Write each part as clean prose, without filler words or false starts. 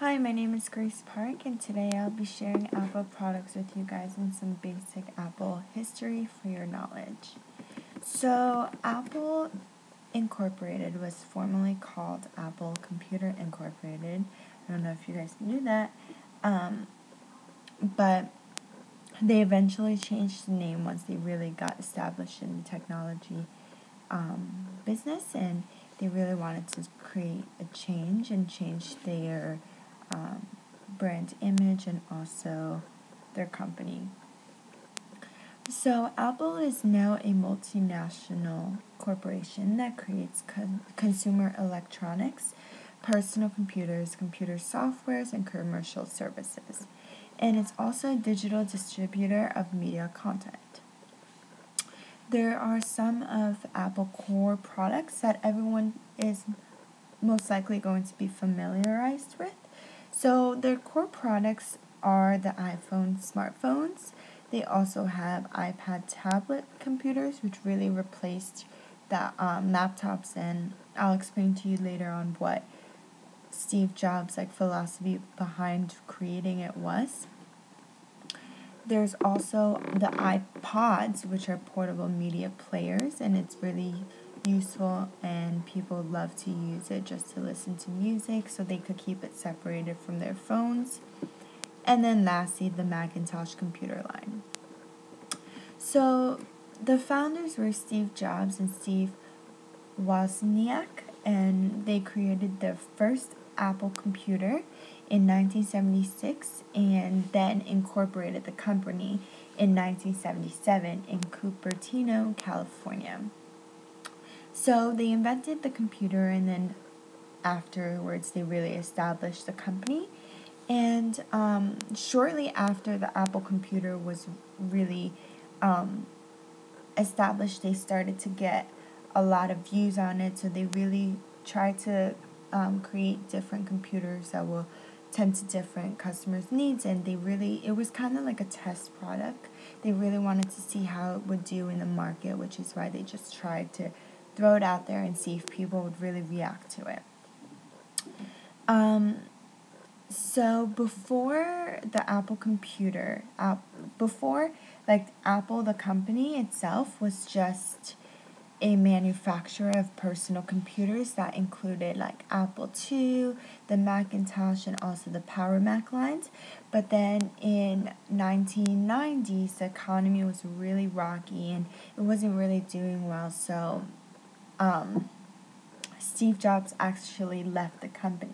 Hi, my name is Grace Park, and today I'll be sharing Apple products with you guys and some basic Apple history for your knowledge. So, Apple Incorporated was formerly called Apple Computer Incorporated. I don't know if you guys knew that, but they eventually changed the name once they really got established in the technology business, and they really wanted to create a change and change their brand image and also their company. So Apple is now a multinational corporation that creates consumer electronics, personal computers, computer softwares, and commercial services. And it's also a digital distributor of media content. There are some of Apple core products that everyone is most likely going to be familiarized with. So their core products are the iPhone smartphones. They also have iPad tablet computers, which really replaced the laptops, and I'll explain to you later on what Steve Jobs' philosophy behind creating it was. There's also the iPods, which are portable media players, and it's really useful and people love to use it just to listen to music so they could keep it separated from their phones. And then lastly, the Macintosh computer line. So the founders were Steve Jobs and Steve Wozniak, and they created the first Apple computer in 1976 and then incorporated the company in 1977 in Cupertino, California. So they invented the computer, and then afterwards they really established the company. And shortly after the Apple computer was really established, they started to get a lot of views on it. So they really tried to create different computers that will tend to different customers' needs, and it was kind of like a test product. They really wanted to see how it would do in the market, which is why they just tried to throw it out there and see if people would really react to it. So before the Apple computer, before Apple, the company itself was just a manufacturer of personal computers that included Apple II, the Macintosh, and also the Power Mac lines. But then in 1990s, the economy was really rocky and it wasn't really doing well. So Steve Jobs actually left the company.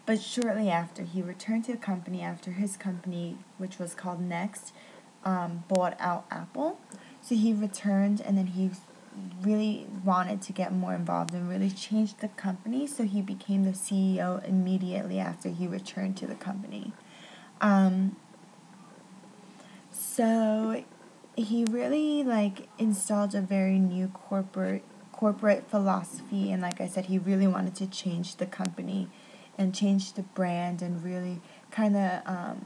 But shortly after, he returned to the company after his company, which was called Next, bought out Apple. So he returned, and then he really wanted to get more involved and really change the company. So he became the CEO immediately after he returned to the company. So he really installed a very new corporate philosophy, and like I said, he really wanted to change the company and change the brand and really kind of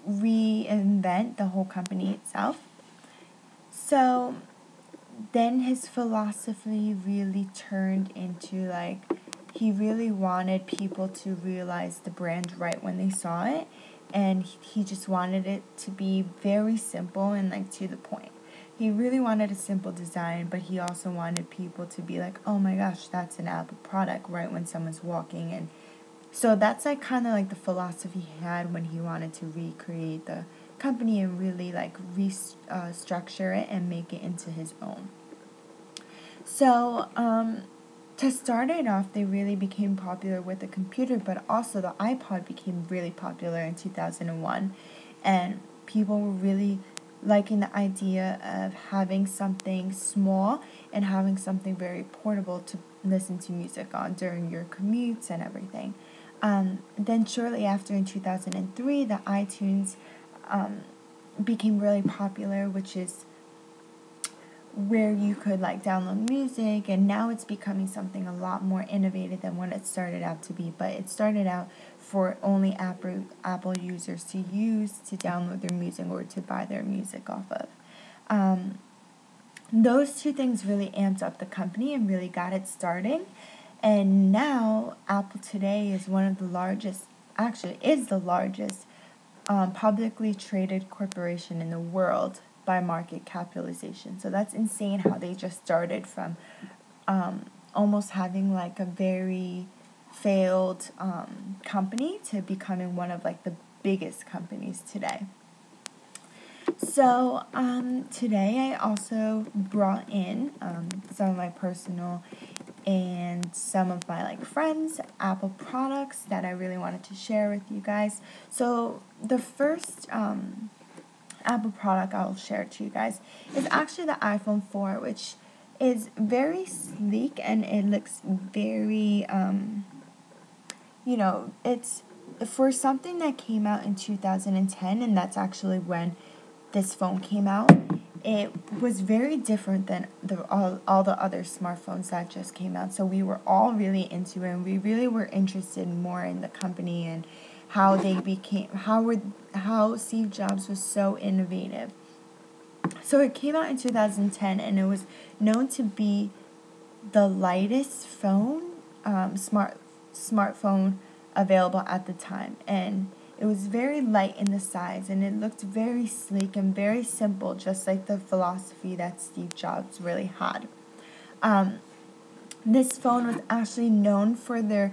reinvent the whole company itself. So then his philosophy really turned into he really wanted people to realize the brand right when they saw it, and he just wanted it to be very simple and to the point. He really wanted a simple design, but he also wanted people to be oh my gosh, that's an Apple product right when someone's walking. And so that's kind of the philosophy he had when he wanted to recreate the company and really restructure it and make it into his own. So to start it off, they really became popular with the computer, but also the iPod became really popular in 2001, and people were really liking the idea of having something small and having something very portable to listen to music on during your commutes and everything. Then shortly after, in 2003, the iTunes became really popular, which is where you could download music, and now it's becoming something a lot more innovative than what it started out to be. But it started out for only Apple users to use to download their music or to buy their music off of. Those two things really amped up the company and really got it starting. And now Apple today is one of the largest, actually is the largest publicly traded corporation in the world by market capitalization. So that's insane how they just started from almost having like a very failed company to becoming one of like the biggest companies today. So today I also brought in some of my personal and some of my like friends Apple products that I really wanted to share with you guys. So the first Apple product I'll share to you guys is actually the iPhone 4, which is very sleek and it looks very it's for something that came out in 2010, and that's actually when this phone came out. It was very different than all the other smartphones that just came out. So we were all really into it, and we really were interested more in the company and how they became, how Steve Jobs was so innovative. So it came out in 2010, and it was known to be the lightest smartphone available at the time, and it was very light in the size, and it looked very sleek and very simple, just like the philosophy that Steve Jobs really had. This phone was actually known for the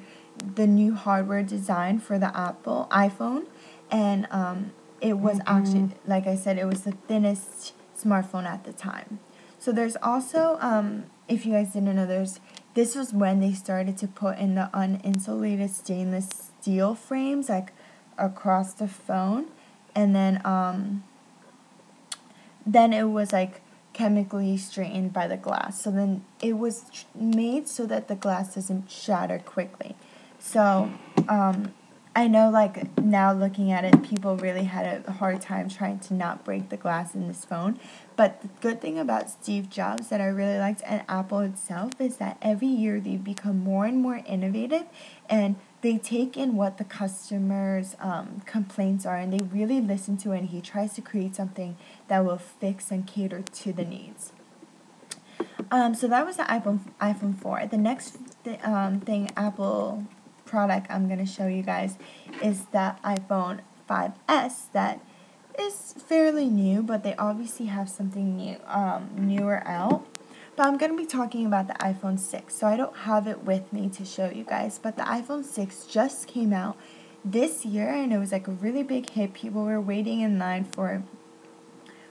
new hardware design for the Apple iPhone, and it was actually, like I said, it was the thinnest smartphone at the time. So there's also, if you guys didn't know, this was when they started to put in the uninsulated stainless steel frames like across the phone, and then it was like chemically straightened by the glass. So then it was made so that the glass doesn't shatter quickly. So I know, like, now looking at it, people really had a hard time trying to not break the glass in this phone. But the good thing about Steve Jobs that I really liked, and Apple itself, is that every year they become more and more innovative, and they take in what the customers' complaints are, and they really listen to it, and he tries to create something that will fix and cater to the needs. So that was the iPhone 4. The next thing Apple product I'm going to show you guys is the iPhone 5S that is fairly new, but they obviously have something newer out. But I'm going to be talking about the iPhone 6, so I don't have it with me to show you guys, but the iPhone 6 just came out this year, and it was like a really big hit. People were waiting in line for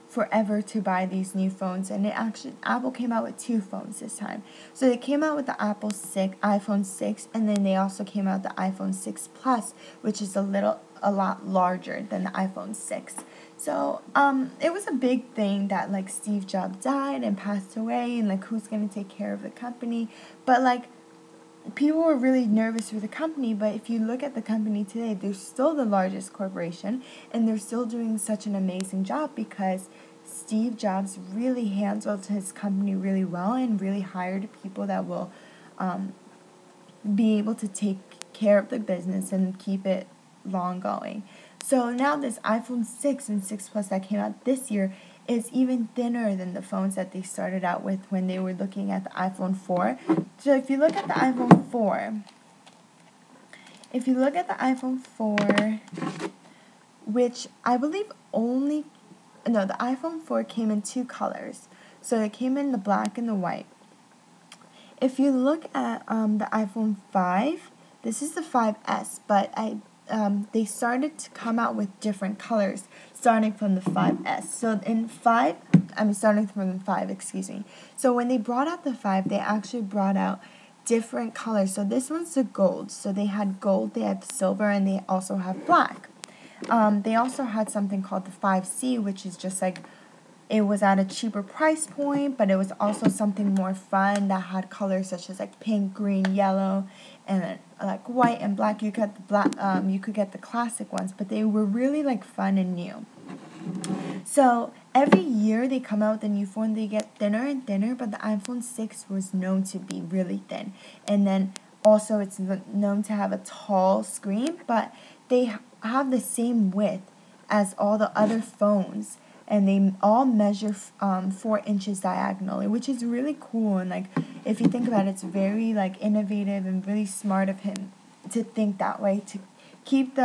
forever to buy these new phones, and Apple came out with two phones this time. So they came out with the iPhone 6, and then they also came out with the iPhone 6 Plus, which is a lot larger than the iPhone 6. So it was a big thing that like Steve Jobs died and passed away, and like who's gonna take care of the company. But like people were really nervous for the company, but if you look at the company today, they're still the largest corporation, and they're still doing such an amazing job because Steve Jobs really handled his company really well and really hired people that will be able to take care of the business and keep it long going. So now this iPhone 6 and 6 Plus that came out this year is even thinner than the phones that they started out with when they were looking at the iPhone 4. So if you look at the iPhone 4, which I believe the iPhone 4 came in two colors. So it came in the black and the white. If you look at the iPhone 5, this is the 5S, but they started to come out with different colors starting from the 5S. So starting from the 5, excuse me. So when they brought out the 5, they actually brought out different colors. So this one's the gold. So they had gold, they have silver, and they also have black. They also had something called the 5C, which is just like, it was at a cheaper price point, but it was also something more fun that had colors such as like pink, green, yellow, and like white and black. You could get the classic ones, but they were really like fun and new. So every year they come out with a new phone, they get thinner and thinner, but the iPhone 6 was known to be really thin. And then also it's known to have a tall screen, but they have the same width as all the other phones, and they all measure 4 inches diagonally, which is really cool, and like if you think about it, it's very like innovative and really smart of him to think that way, to keep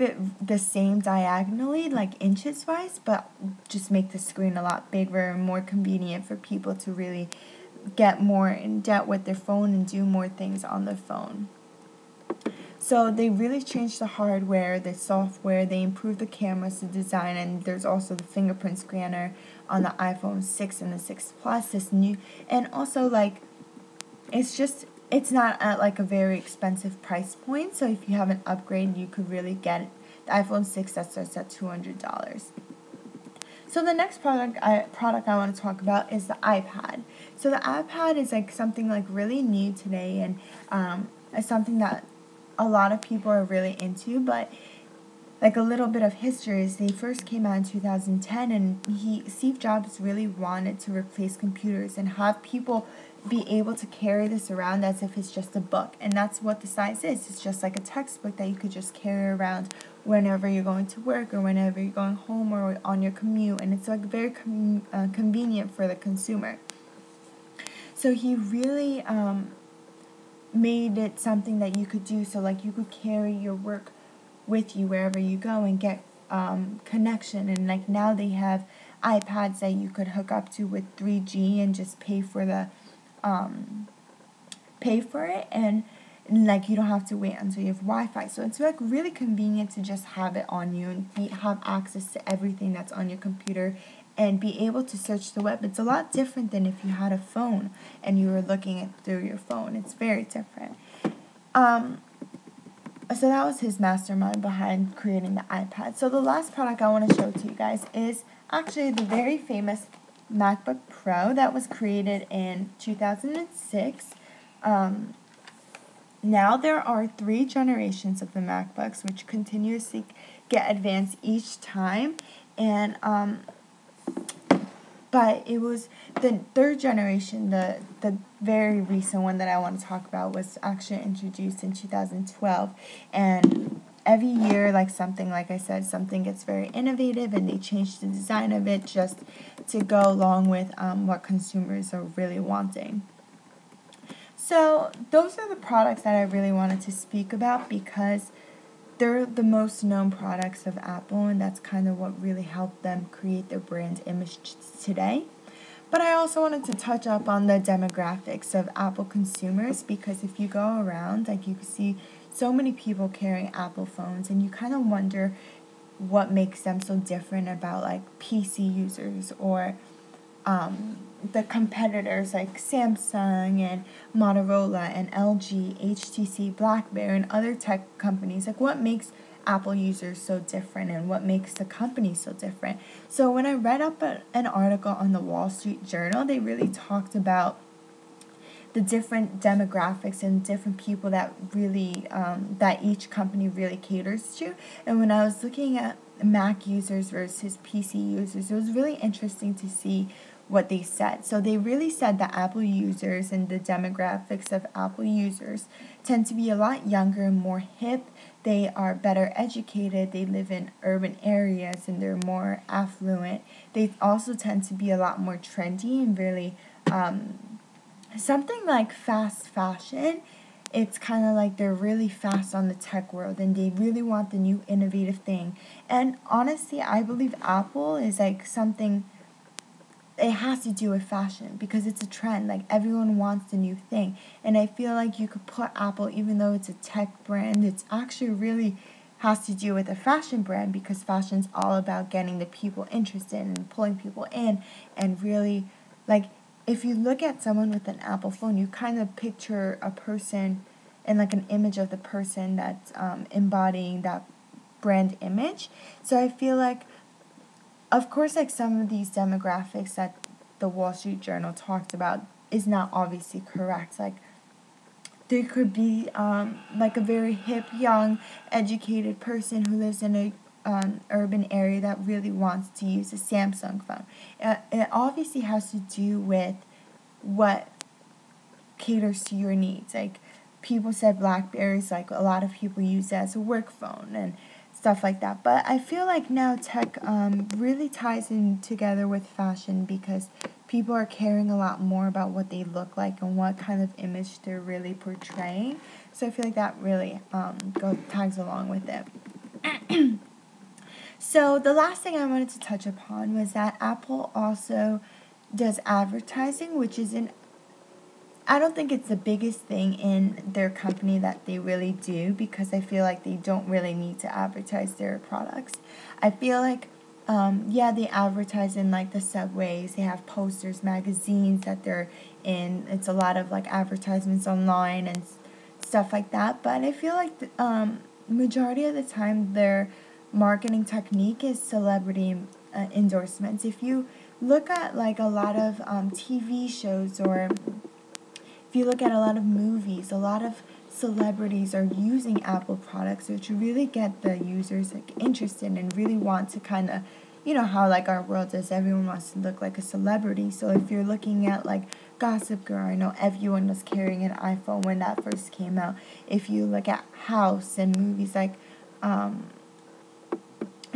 it the same diagonally, like inches wise, but just make the screen a lot bigger and more convenient for people to really get more in depth with their phone and do more things on the phone. So they really changed the hardware, the software, they improved the cameras, the design, and there's also the fingerprint scanner on the iPhone 6 and the 6 Plus, this new, and also like, it's not at like a very expensive price point, so if you have an upgrade, you could really get the iPhone 6 that starts at $200. So the next product I want to talk about is the iPad. So the iPad is like something like really new today, and it's something that a lot of people are really into, but like a little bit of history is they first came out in 2010, and Steve Jobs really wanted to replace computers and have people be able to carry this around as if it's just a book, and that's what the size is. It's just like a textbook that you could just carry around whenever you're going to work or whenever you're going home or on your commute, and it's like very convenient for the consumer. So he really made it something that you could do, so like you could carry your work with you wherever you go and get connection. And like now they have iPads that you could hook up to with 3G and just pay for it, and like you don't have to wait until you have Wi-Fi. So it's like really convenient to just have it on you and have access to everything that's on your computer and be able to search the web. It's a lot different than if you had a phone and you were looking at through your phone. It's very different. So that was his mastermind behind creating the iPad. So the last product I want to show to you guys is actually the very famous MacBook Pro that was created in 2006. Now there are 3 generations of the MacBooks, which continuously get advanced each time, and but it was the 3rd generation, the very recent one that I want to talk about, was actually introduced in 2012, and every year, like I said, something gets very innovative, and they change the design of it just to go along with what consumers are really wanting. So those are the products that I really wanted to speak about because they're the most known products of Apple, and that's kind of what really helped them create their brand image today. But I also wanted to touch up on the demographics of Apple consumers, because if you go around, like you can see so many people carrying Apple phones, and you kind of wonder what makes them so different about like PC users or the competitors like Samsung and Motorola and LG, HTC, BlackBerry, and other tech companies. Like, what makes Apple users so different, and what makes the company so different? So when I read up an article on the Wall Street Journal, they really talked about the different demographics and different people that really that each company really caters to. And when I was looking at Mac users versus PC users, it was really interesting to see what they said. So they really said that Apple users and the demographics of Apple users tend to be a lot younger and more hip. They are better educated, they live in urban areas, and they're more affluent. They also tend to be a lot more trendy and really something like fast fashion. It's kind of like they're really fast on the tech world, and they really want the new innovative thing. And honestly, I believe Apple is like something, it has to do with fashion because it's a trend. Like, everyone wants the new thing. And I feel like you could put Apple, even though it's a tech brand, it's actually really has to do with a fashion brand, because fashion's all about getting the people interested and pulling people in. And really, like, if you look at someone with an Apple phone, you kind of picture a person and like an image of the person that's embodying that brand image. So I feel like, of course, like some of these demographics that the Wall Street Journal talked about is not obviously correct. Like, there could be like a very hip, young, educated person who lives in a urban area that really wants to use a Samsung phone. It obviously has to do with what caters to your needs. Like, people said BlackBerry's, like, a lot of people use it as a work phone and stuff like that. But I feel like now tech really ties in together with fashion, because people are caring a lot more about what they look like and what kind of image they're really portraying. So I feel like that really tags along with it. So the last thing I wanted to touch upon was that Apple also does advertising, which isn't, I don't think it's the biggest thing in their company that they really do, because I feel like they don't really need to advertise their products. I feel like, they advertise in like the subways, they have posters, magazines that they're in. It's a lot of like advertisements online and stuff like that. But I feel like majority of the time their marketing technique is celebrity endorsements. If you look at like a lot of TV shows, or if you look at a lot of movies, a lot of celebrities are using Apple products, which really get the users like interested and really want to kind of, you know how like our world is, everyone wants to look like a celebrity. So if you're looking at like Gossip Girl, I know everyone was carrying an iPhone when that first came out. If you look at House and movies like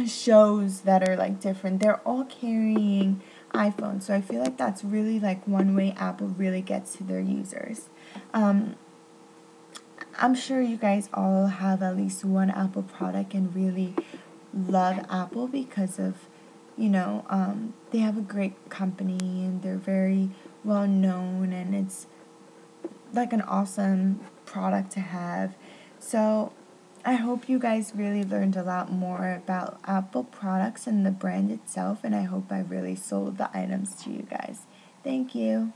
shows that are like different, they're all carrying iPhone. So I feel like that's really like one way Apple really gets to their users. I'm sure you guys all have at least one Apple product and really love Apple because of, they have a great company and they're very well known, and it's like an awesome product to have. So I hope you guys really learned a lot more about Apple products and the brand itself, and I hope I really sold the items to you guys. Thank you.